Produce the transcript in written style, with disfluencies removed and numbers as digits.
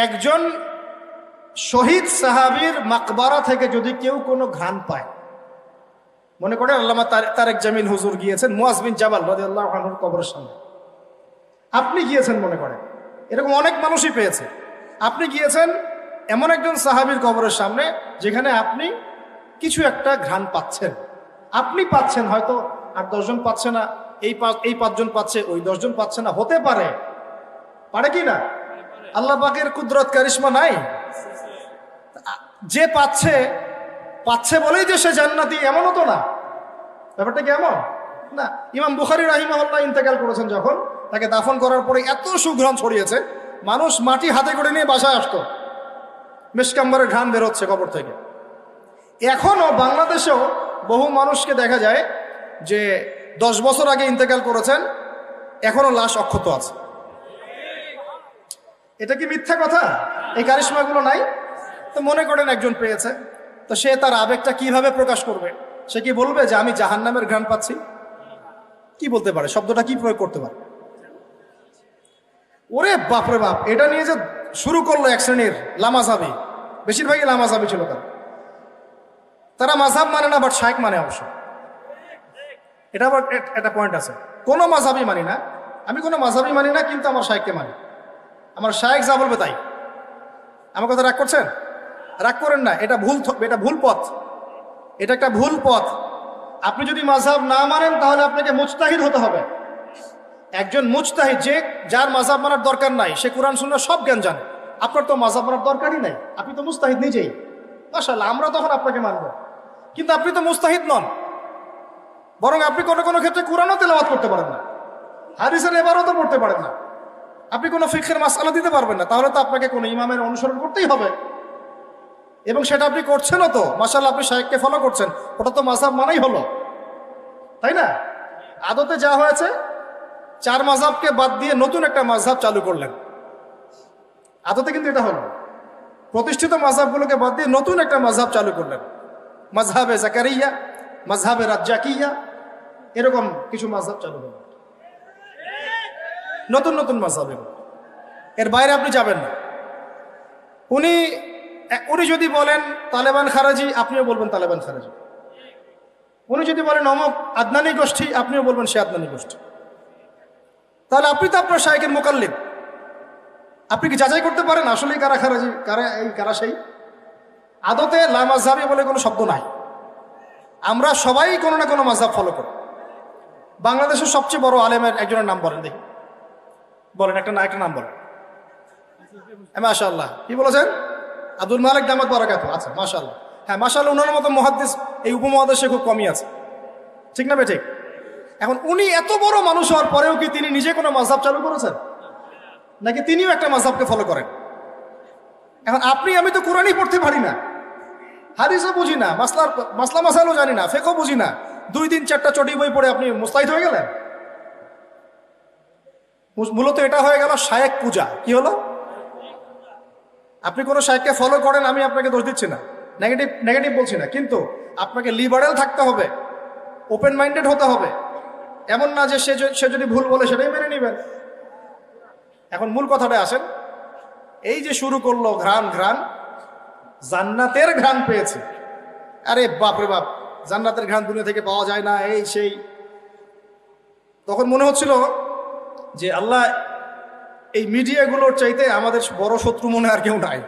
একজন শহীদ সাহাবীর মাকবারা থেকে যদি কেউ কোনো ঘ্রাণ পায়, মনে করেন আল্লামা তারেক জামিল হুজুর গিয়েছেন মুয়াজ বিন জাবাল রাদিয়াল্লাহু আনহুর কবরের সামনে, আপনি গিয়েছেন, মনে করেন এরকম অনেক মানুষই পেয়েছে, আপনি গিয়েছেন এমন একজন সাহাবীর কবরের সামনে যেখানে আপনি কিছু একটা ঘ্রাণ পাচ্ছেন, আপনি পাচ্ছেন, হয়তো 8-10 জন পাচ্ছে না, এই 5 জন পাচ্ছে, ওই 10 জন পাচ্ছে না, হতে পারে, পারে কি না? আল্লাহ পাকের কুদরত কারিশমা নাই? যে পাচ্ছে বলেই যে সে জান্নাতি, এমনও তো না। ব্যাপারটা কি এমন না? ইমাম বুখারী রাহিমাহুল্লাহ ইন্তেকাল করেছেন, যখন তাকে দাফন করার পরে এত সুঘ্রাণ ছড়িয়েছে, মানুষ মাটি হাতে করে নিয়ে বাসায় আসতো, মিশকাম্বরের ঘ্রাণ বেরোচ্ছে কবর থেকে। এখনো বাংলাদেশেও বহু মানুষকে দেখা যায় যে 10 বছর আগে ইন্তেকাল করেছেন, এখনো লাশ অক্ষত আছে। এটা কি মিথ্যা কথা? এই কারিশমাগুলো নাই? তো মনে করেন একজন পেয়েছে, তো সে তার আবেগটা কিভাবে প্রকাশ করবে? সে কি বলবে যে আমি জাহান্নামের ঘ্রাণ পাচ্ছি? কি বলতে পারে? শব্দটা কি প্রয়োগ করতে পারে? ওরে বাপরে বাপ, এটা নিয়ে যে শুরু করলো এক শ্রেণীর লামাজাবি, বেশিরভাগই লামাজাবি ছিল তারা মাযহাব মানে না, বাট শায়েখ মানে অবশ্য। এটা আবার একটা পয়েন্ট আছে, কোনো মাযহাবই মানি না, আমি কোনো মাযহাবই মানি না, কিন্তু আমার শায়েখকে মানি, আমার শায়েখ যা বলবে তাই। আমার কথা রাগ করছেন? রাগ করেন না, এটা ভুল পথ, এটা একটা ভুল পথ। আপনি যদি মাযহাব না মানেন তাহলে আপনাকে মুজতাহিদ হতে হবে। একজন মুজতাহিদ, যার মাযহাব মানার দরকার নাই, সে কোরআন সুন্নাহ সব জ্ঞান জানে, আপনার তো মাযহাব মানার দরকারই নাই, আপনি তো মুজতাহিদ নিজেই। মাশাআল্লাহ, আমরা তখন আপনাকে মানব, কিন্তু আপনি তো মুজতাহিদ নন, বরং আপনি কোনো কোনো ক্ষেত্রে কোরআনও তেলাওয়াত করতে পারেন না, হাদিসের ইবারতও পড়তে পারেন না, আপনি কোনো ফিকহের মাসআলা দিতে পারবেন না, তাহলে তো আপনাকে কোনো ইমামের অনুসরণ করতেই হবে, এবং সেটা আপনি করছেনও তো। মাশাআল্লাহ, আপনি শায়েখকে ফলো করছেন, ওটা তো মাযহাব মানাই হলো, তাই না? আদতে যা হয়েছে, 4 মাযহাবকে বাদ দিয়ে নতুন একটা মাযহাব চালু করলেন, আদতে কিন্তু এটা হলো। প্রতিষ্ঠিত মাযহাবগুলোকে বাদ দিয়ে নতুন একটা মাযহাব চালু করলেন, মাযহাবে জাকারিয়া, মাযহাবে রাজ্জাকিয়া, এরকম কিছু মাযহাব চালু করলেন, নতুন নতুন মাযহাব। এর বাইরে আপনি যাবেন না। উনি যদি বলেন তালেবান খারাজি, আপনিও বলবেন তালেবান খারাজি। উনি যদি বলেন অমুক আদনানী গোষ্ঠী, আপনিও বলবেন সে আদনানী গোষ্ঠী। তাহলে আপনি তো আপনার শায়েখের মুকাল্লিদ, আপনি কি যাচাই করতে পারেন আসলেই কারা খারাজি, কারা সেই? আদতে লা মাযহাবি বলে কোনো শব্দ নাই, আমরা সবাই কোনো না কোনো মাযহাব ফলো করি। বাংলাদেশের সবচেয়ে বড় আলেমের একজনের নাম বলেন দেখি, বলেন একটা নাম বলেন। মাশাআল্লাহ, কি বলেছেন? আব্দুল মালিক দামাত বারাকাতুহু। আচ্ছা, মাশাআল্লাহ, হ্যাঁ মাশাআল্লাহ, ওনার মতো মুহাদ্দিস এই উপমহাদেশে খুব কমই আছে, ঠিক না ঠিক? এখন উনি এত বড় মানুষ হওয়ার পরেও কি তিনি নিজে কোনো মাযহাব চালু করেছেন, নাকি তিনিও একটা মাযহাবকে ফলো করেন? এখন আমি তো কোরআনই পড়তে পারি না, হাদিসও বুঝি না, মাসলা মাসাইলও জানি না, ফিকহও বুঝি না, 2-3-4টা চটি বই পড়ে আপনি মুস্তাহিদ হয়ে গেলেন? মূলত এটা হয়ে গেল শায়েখ পূজা। কি হলো? আপনি কোনো শায়েখকে ফলো করেন, আমি আপনাকে দোষ দিচ্ছি না, নেগেটিভ বলছি না, কিন্তু আপনাকে লিবারেল থাকতে হবে, ওপেন মাইন্ডেড হতে হবে। এমন না যে সে যদি ভুল বলে সেটাই মেনে নেবেন। এখন মূল কথাটা আসেন, এই যে শুরু করলো ঘ্রাণ, জান্নাতের ঘ্রাণ পেয়েছে। আরে বাপরে বাপ, জান্নাতের ঘ্রাণ দুনিয়া থেকে পাওয়া যায় না, এই সেই। তখন মনে হচ্ছিল যে আল্লাহ, এই মিডিয়াগুলোর চাইতে আমাদের বড় শত্রু মনে আর কেউ নাই।